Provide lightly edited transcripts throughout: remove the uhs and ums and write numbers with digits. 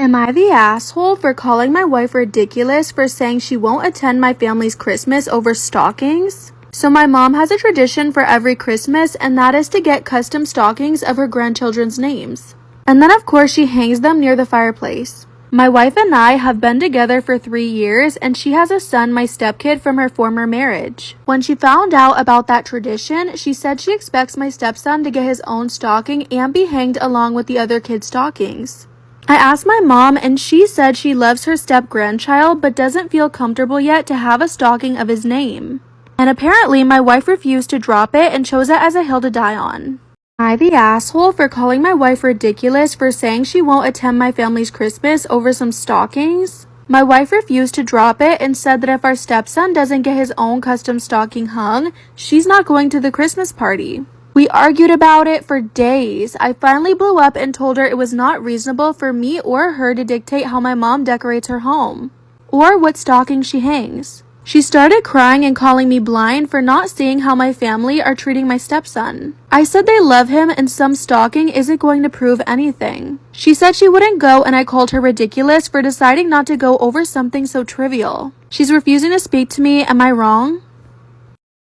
Am I the asshole for calling my wife ridiculous for saying she won't attend my family's Christmas over stockings? So my mom has a tradition for every Christmas, and that is to get custom stockings of her grandchildren's names. And then of course she hangs them near the fireplace. My wife and I have been together for 3 years, and she has a son, my stepkid, from her former marriage. When she found out about that tradition, she said she expects my stepson to get his own stocking and be hanged along with the other kids' stockings. I asked my mom, and she said she loves her step-grandchild but doesn't feel comfortable yet to have a stocking of his name. And apparently my wife refused to drop it and chose it as a hill to die on. Am I the asshole for calling my wife ridiculous for saying she won't attend my family's Christmas over some stockings? My wife refused to drop it and said that if our stepson doesn't get his own custom stocking hung, she's not going to the Christmas party. We argued about it for days. I finally blew up and told her it was not reasonable for me or her to dictate how my mom decorates her home, or what stocking she hangs. She started crying and calling me blind for not seeing how my family are treating my stepson. I said they love him and some stocking isn't going to prove anything. She said she wouldn't go, and I called her ridiculous for deciding not to go over something so trivial. She's refusing to speak to me. Am I wrong?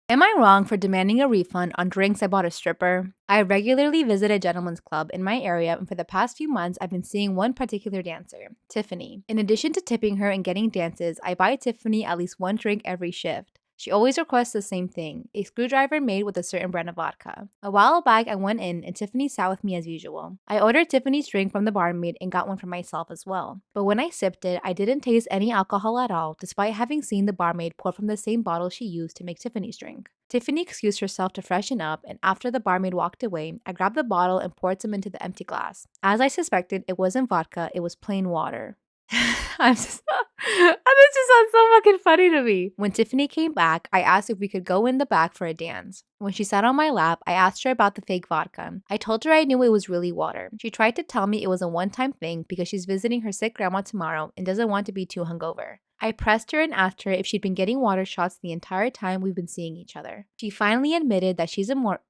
Am I wrong for demanding a refund on drinks I bought a stripper? I regularly visit a gentleman's club in my area, and for the past few months, I've been seeing one particular dancer, Tiffany. In addition to tipping her and getting dances, I buy Tiffany at least one drink every shift. She always requests the same thing, a screwdriver made with a certain brand of vodka. A while back, I went in and Tiffany sat with me as usual. I ordered Tiffany's drink from the barmaid and got one for myself as well. But when I sipped it, I didn't taste any alcohol at all, despite having seen the barmaid pour from the same bottle she used to make Tiffany's drink. Tiffany excused herself to freshen up, and after the barmaid walked away, I grabbed the bottle and poured some into the empty glass. As I suspected, it wasn't vodka, it was plain water. This just sounds so fucking funny to me. When Tiffany came back, I asked if we could go in the back for a dance. When she sat on my lap, I asked her about the fake vodka. I told her I knew it was really water. She tried to tell me it was a one-time thing because she's visiting her sick grandma tomorrow and doesn't want to be too hungover. I pressed her and asked her if she'd been getting water shots the entire time we've been seeing each other. She finally admitted that she's a What?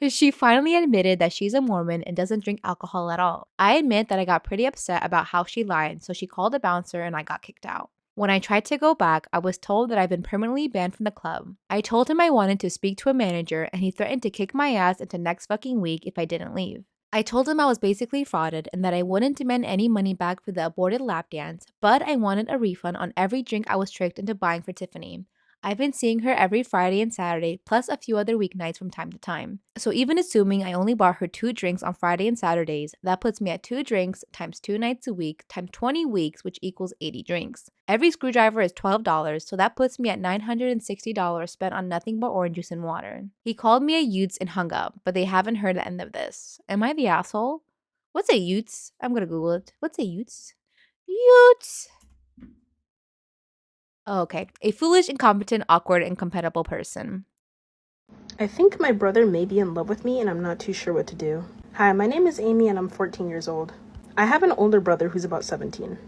She finally admitted that she's a Mormon and doesn't drink alcohol at all. I admit that I got pretty upset about how she lied, so she called a bouncer and I got kicked out. When I tried to go back, I was told that I've been permanently banned from the club. I told him I wanted to speak to a manager, and he threatened to kick my ass into next fucking week if I didn't leave. I told him I was basically frauded and that I wouldn't demand any money back for the aborted lap dance, but I wanted a refund on every drink I was tricked into buying for Tiffany. I've been seeing her every Friday and Saturday, plus a few other weeknights from time to time. So even assuming I only bought her 2 drinks on Friday and Saturdays, that puts me at 2 drinks times 2 nights a week times 20 weeks, which equals 80 drinks. Every screwdriver is $12, so that puts me at $960 spent on nothing but orange juice and water. He called me a Utes and hung up, but they haven't heard the end of this. Am I the asshole? What's a Utes? I'm gonna Google it. What's a Utes? Utes! Oh, okay. A foolish, incompetent, awkward, incompatible person. I think my brother may be in love with me and I'm not too sure what to do. Hi, my name is Amy and I'm 14 years old. I have an older brother who's about 17.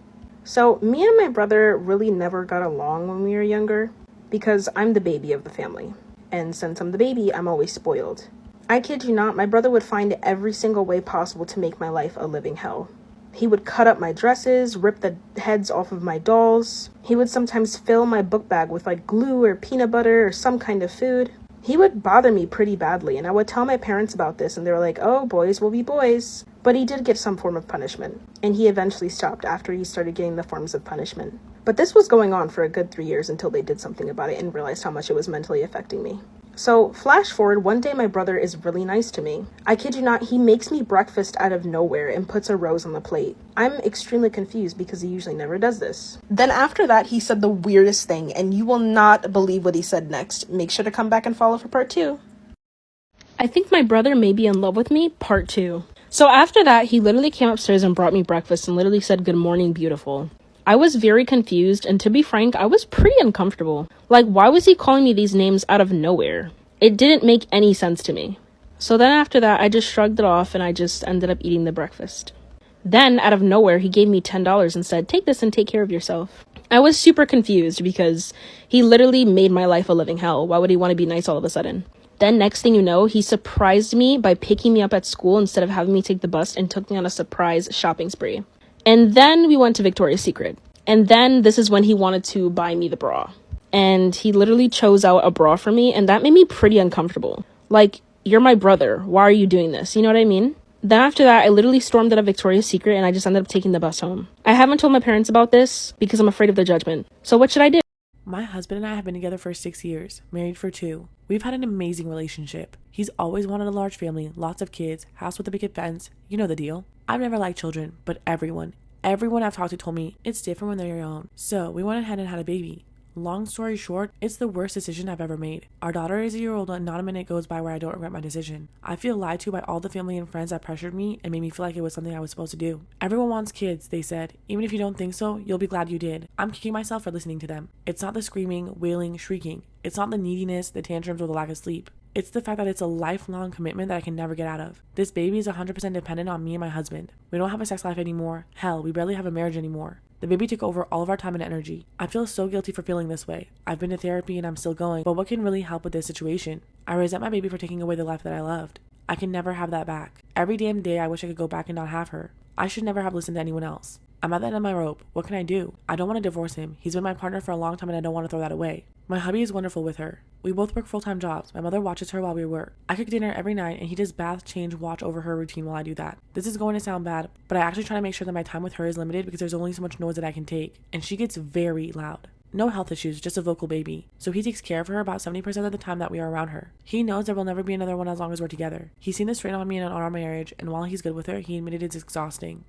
So me and my brother really never got along when we were younger because I'm the baby of the family. And since I'm the baby, I'm always spoiled. I kid you not, my brother would find every single way possible to make my life a living hell. He would cut up my dresses, rip the heads off of my dolls. He would sometimes fill my book bag with like glue or peanut butter or some kind of food. He would bother me pretty badly, and I would tell my parents about this, and they were like, oh, boys will be boys. But he did get some form of punishment, and he eventually stopped after he started getting the forms of punishment. But this was going on for a good 3 years until they did something about it and realized how much it was mentally affecting me. So, flash forward, one day my brother is really nice to me. I kid you not, he makes me breakfast out of nowhere and puts a rose on the plate. I'm extremely confused because he usually never does this. Then after that, he said the weirdest thing, and you will not believe what he said next. Make sure to come back and follow for part 2. I think my brother may be in love with me, part 2. So after that, he literally came upstairs and brought me breakfast and literally said, good morning, beautiful. I was very confused, and to be frank, I was pretty uncomfortable. Like, why was he calling me these names out of nowhere? It didn't make any sense to me. So then after that, I just shrugged it off and I just ended up eating the breakfast. Then, out of nowhere, he gave me $10 and said, take this and take care of yourself. I was super confused because he literally made my life a living hell. Why would he want to be nice all of a sudden? Then next thing you know, he surprised me by picking me up at school instead of having me take the bus and took me on a surprise shopping spree. And then we went to Victoria's Secret. And then this is when he wanted to buy me the bra. And he literally chose out a bra for me, and that made me pretty uncomfortable. Like, you're my brother. Why are you doing this? You know what I mean? Then after that, I literally stormed out of Victoria's Secret and I just ended up taking the bus home. I haven't told my parents about this because I'm afraid of their judgment. So what should I do? My husband and I have been together for 6 years, married for 2. We've had an amazing relationship. He's always wanted a large family, lots of kids, house with a picket fence, you know the deal. I've never liked children, but everyone I've talked to told me it's different when they're your own. So we went ahead and had a baby. Long story short, it's the worst decision I've ever made. Our daughter is a year old and not a minute goes by where I don't regret my decision. I feel lied to by all the family and friends that pressured me and made me feel like it was something I was supposed to do. Everyone wants kids, they said. Even if you don't think so, you'll be glad you did. I'm kicking myself for listening to them. It's not the screaming, wailing, shrieking. It's not the neediness, the tantrums, or the lack of sleep. It's the fact that it's a lifelong commitment that I can never get out of. This baby is 100% dependent on me and my husband. We don't have a sex life anymore. Hell, we barely have a marriage anymore. The baby took over all of our time and energy. I feel so guilty for feeling this way. I've been to therapy and I'm still going, but what can really help with this situation? I resent my baby for taking away the life that I loved. I can never have that back. Every damn day I wish I could go back and not have her. I should never have listened to anyone else. I'm at the end of my rope. What can I do? I don't want to divorce him. He's been my partner for a long time and I don't want to throw that away. My hubby is wonderful with her. We both work full-time jobs. My mother watches her while we work. I cook dinner every night and he does bath, change, watch over her routine while I do that. This is going to sound bad, but I actually try to make sure that my time with her is limited because there's only so much noise that I can take. And she gets very loud. No health issues, just a vocal baby. So he takes care of her about 70% of the time that we are around her. He knows there will never be another one as long as we're together. He's seen the strain on me and on our marriage, and while he's good with her, he admitted it's exhausting.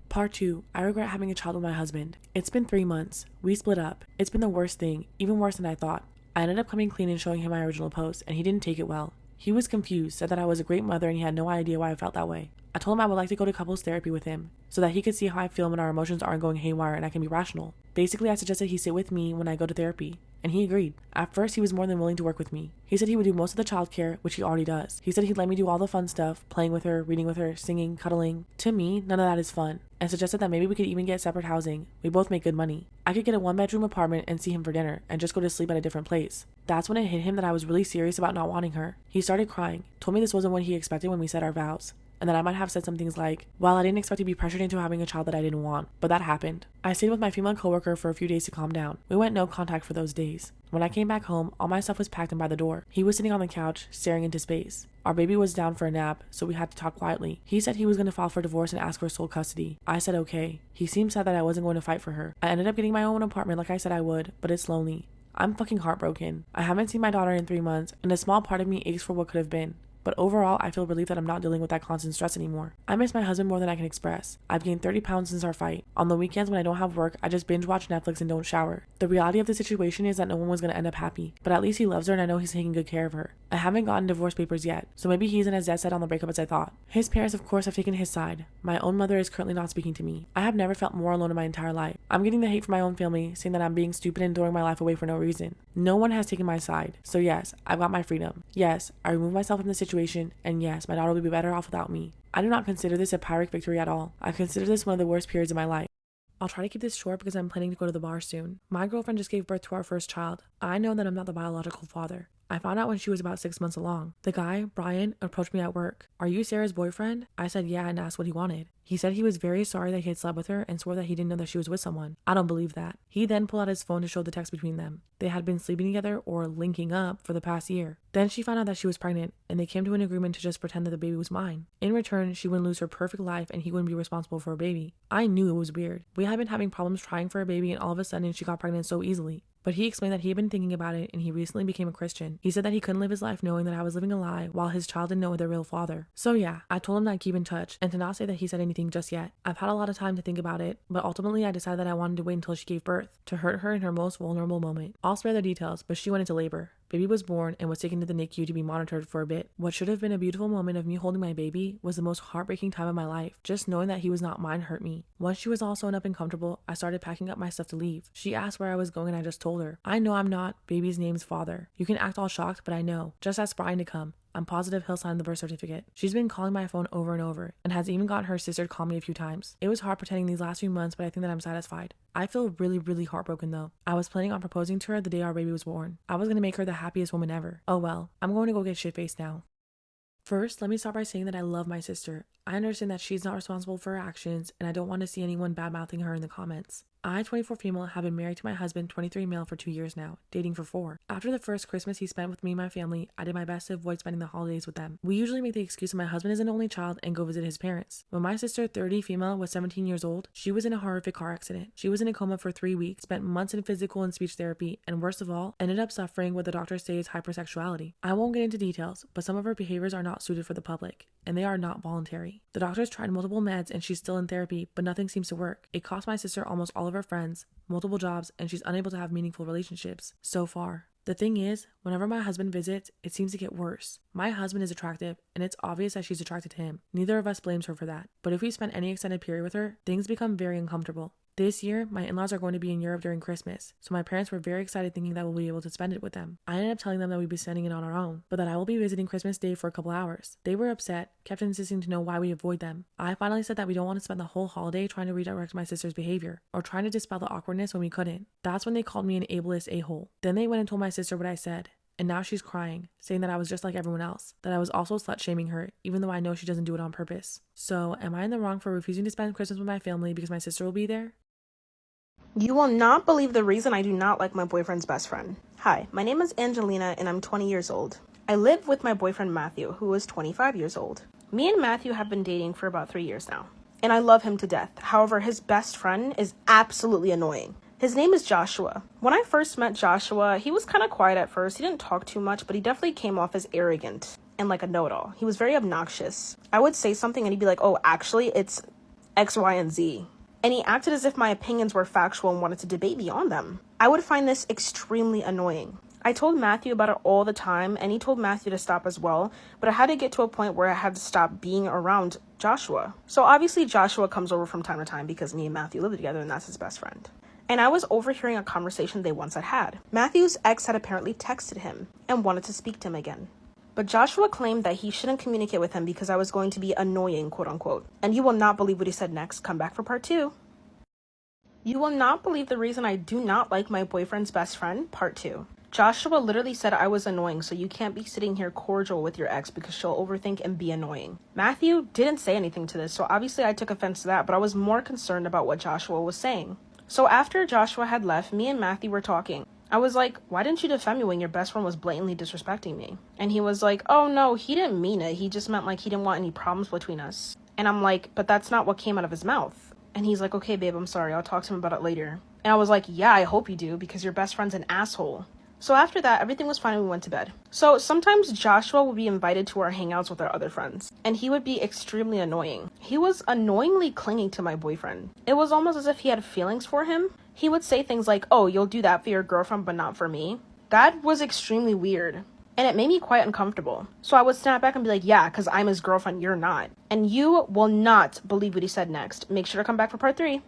Part 2. I regret having a child with my husband. It's been 3 months. We split up. It's been the worst thing, even worse than I thought. I ended up coming clean and showing him my original post, and he didn't take it well. He was confused, said that I was a great mother, and he had no idea why I felt that way. I told him I would like to go to couples therapy with him, so that he could see how I feel when our emotions aren't going haywire and I can be rational. Basically, I suggested he sit with me when I go to therapy, and he agreed. At first, he was more than willing to work with me. He said he would do most of the childcare, which he already does. He said he'd let me do all the fun stuff, playing with her, reading with her, singing, cuddling. To me, none of that is fun, and suggested that maybe we could even get separate housing. We both make good money. I could get a 1-bedroom apartment and see him for dinner, and just go to sleep at a different place. That's when it hit him that I was really serious about not wanting her. He started crying, told me this wasn't what he expected when we said our vows, and that I might have said some things like, well, I didn't expect to be pressured into having a child that I didn't want, but that happened. I stayed with my female coworker for a few days to calm down. We went no contact for those days. When I came back home, all my stuff was packed and by the door. He was sitting on the couch, staring into space. Our baby was down for a nap, so we had to talk quietly. He said he was going to file for divorce and ask for sole custody. I said okay. He seemed sad that I wasn't going to fight for her. I ended up getting my own apartment like I said I would, but it's lonely. I'm fucking heartbroken. I haven't seen my daughter in 3 months, and a small part of me aches for what could have been. But overall, I feel relieved that I'm not dealing with that constant stress anymore. I miss my husband more than I can express. I've gained 30 pounds since our fight. On the weekends when I don't have work, I just binge watch Netflix and don't shower. The reality of the situation is that no one was going to end up happy, but at least he loves her and I know he's taking good care of her. I haven't gotten divorce papers yet, so maybe he isn't as dead set on the breakup as I thought. His parents, of course, have taken his side. My own mother is currently not speaking to me. I have never felt more alone in my entire life. I'm getting the hate from my own family, saying that I'm being stupid and throwing my life away for no reason. No one has taken my side. So yes, I've got my freedom. Yes, I removed myself from the situation, and yes, my daughter will be better off without me. I do not consider this a Pyrrhic victory at all. I consider this one of the worst periods of my life. I'll try to keep this short because I'm planning to go to the bar soon. My girlfriend just gave birth to our first child. I know that I'm not the biological father. I found out when she was about 6 months along. The guy, Brian, approached me at work. Are you Sarah's boyfriend? I said yeah and asked what he wanted. He said he was very sorry that he had slept with her and swore that he didn't know that she was with someone. I don't believe that. He then pulled out his phone to show the text between them. They had been sleeping together or linking up for the past year. Then she found out that she was pregnant, and they came to an agreement to just pretend that the baby was mine. In return, she wouldn't lose her perfect life and he wouldn't be responsible for a baby. I knew it was weird. We had been having problems trying for a baby and all of a sudden she got pregnant so easily. But he explained that he had been thinking about it and he recently became a Christian. He said that he couldn't live his life knowing that I was living a lie while his child didn't know their real father. So yeah, I told him that I'd keep in touch and to not say that he said anything just yet. I've had a lot of time to think about it, but ultimately I decided that I wanted to wait until she gave birth to hurt her in her most vulnerable moment. I'll spare the details, but she went into labor. Baby was born and was taken to the NICU to be monitored for a bit. What should have been a beautiful moment of me holding my baby was the most heartbreaking time of my life. Just knowing that he was not mine hurt me. Once she was all sewn up and comfortable, I started packing up my stuff to leave. She asked where I was going and I just told her. I know I'm not baby's name's father. You can act all shocked, but I know. Just ask Brian to come. I'm positive he'll sign the birth certificate. She's been calling my phone over and over and has even gotten her sister to call me a few times. It was hard pretending these last few months, but I think that I'm satisfied. I feel really heartbroken though. I was planning on proposing to her the day our baby was born. I was gonna make her the happiest woman ever. Oh well, I'm going to go get shit-faced now. First, let me start by saying that I love my sister. I understand that she's not responsible for her actions, and I don't want to see anyone bad-mouthing her in the comments. I, 24 female, have been married to my husband, 23 male, for 2 years now, dating for 4. After the first Christmas he spent with me and my family, I did my best to avoid spending the holidays with them. We usually make the excuse that my husband is an only child and go visit his parents. When my sister, 30 female, was 17 years old, she was in a horrific car accident. She was in a coma for 3 weeks, spent months in physical and speech therapy, and worst of all, ended up suffering what the doctors say is hypersexuality. I won't get into details, but some of her behaviors are not suited for the public, and they are not voluntary. The doctors tried multiple meds and she's still in therapy, but nothing seems to work. It cost my sister almost all of her friends, multiple jobs, and she's unable to have meaningful relationships so far. The thing is, whenever my husband visits, it seems to get worse. My husband is attractive, and it's obvious that she's attracted to him. Neither of us blames her for that. But if we spend any extended period with her, things become very uncomfortable. This year, my in-laws are going to be in Europe during Christmas, so my parents were very excited thinking that we'll be able to spend it with them. I ended up telling them that we'd be spending it on our own, but that I will be visiting Christmas Day for a couple hours. They were upset, kept insisting to know why we avoid them. I finally said that we don't want to spend the whole holiday trying to redirect my sister's behavior, or trying to dispel the awkwardness when we couldn't. That's when they called me an ableist a-hole. Then they went and told my sister what I said. And now she's crying, saying that I was just like everyone else, that I was also slut-shaming her, even though I know she doesn't do it on purpose. So, am I in the wrong for refusing to spend Christmas with my family because my sister will be there? You will not believe the reason I do not like my boyfriend's best friend. Hi, my name is Angelina and I'm 20 years old. I live with my boyfriend Matthew, who is 25 years old. Me and Matthew have been dating for about 3 years now, and I love him to death. However, his best friend is absolutely annoying. His name is Joshua. When I first met Joshua, he was kind of quiet at first. He didn't talk too much, but he definitely came off as arrogant and like a know-it-all. He was very obnoxious. I would say something and he'd be like, oh, actually, it's X, Y, and Z. And he acted as if my opinions were factual and wanted to debate me on them. I would find this extremely annoying. I told Matthew about it all the time, and he told Matthew to stop as well, but I had to get to a point where I had to stop being around Joshua. So obviously Joshua comes over from time to time because me and Matthew live together and that's his best friend. And I was overhearing a conversation they once had had. Matthew's ex had apparently texted him and wanted to speak to him again. But Joshua claimed that he shouldn't communicate with him because I was going to be annoying, quote unquote. And you will not believe what he said next. Come back for part 2. You will not believe the reason I do not like my boyfriend's best friend, part 2. Joshua literally said I was annoying, so you can't be sitting here cordial with your ex because she'll overthink and be annoying. Matthew didn't say anything to this, so obviously I took offense to that, but I was more concerned about what Joshua was saying. So after Joshua had left, me and Matthew were talking. I was like, why didn't you defend me when your best friend was blatantly disrespecting me? And he was like, oh no, he didn't mean it. He just meant like he didn't want any problems between us. And I'm like, but that's not what came out of his mouth. And he's like, okay, babe, I'm sorry. I'll talk to him about it later. And I was like, yeah, I hope you do because your best friend's an asshole. So after that, everything was fine and we went to bed. So sometimes Joshua would be invited to our hangouts with our other friends, and he would be extremely annoying. He was annoyingly clinging to my boyfriend. It was almost as if he had feelings for him. He would say things like, oh, you'll do that for your girlfriend, but not for me. That was extremely weird, and it made me quite uncomfortable. So I would snap back and be like, yeah, because I'm his girlfriend, you're not. And you will not believe what he said next. Make sure to come back for part 3.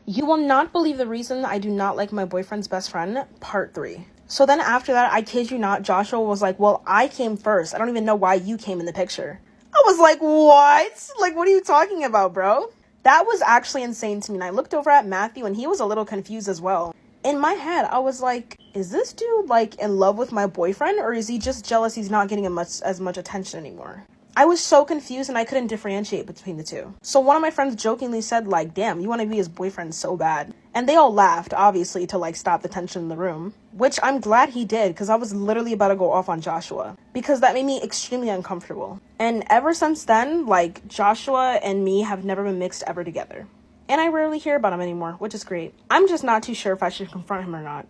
You will not believe the reason I do not like my boyfriend's best friend, part 3. So then after that, I kid you not, Joshua was like, well, I came first. I don't even know why you came in the picture. I was like, what? Like, what are you talking about, bro? That was actually insane to me. And I looked over at Matthew and he was a little confused as well. In my head, I was like, is this dude like in love with my boyfriend or is he just jealous he's not getting as much attention anymore? I was so confused and I couldn't differentiate between the two. So one of my friends jokingly said like, damn, you want to be his boyfriend so bad. And they all laughed, obviously, to like stop the tension in the room. Which I'm glad he did because I was literally about to go off on Joshua. Because that made me extremely uncomfortable. And ever since then, like Joshua and me have never been mixed ever together. And I rarely hear about him anymore, which is great. I'm just not too sure if I should confront him or not.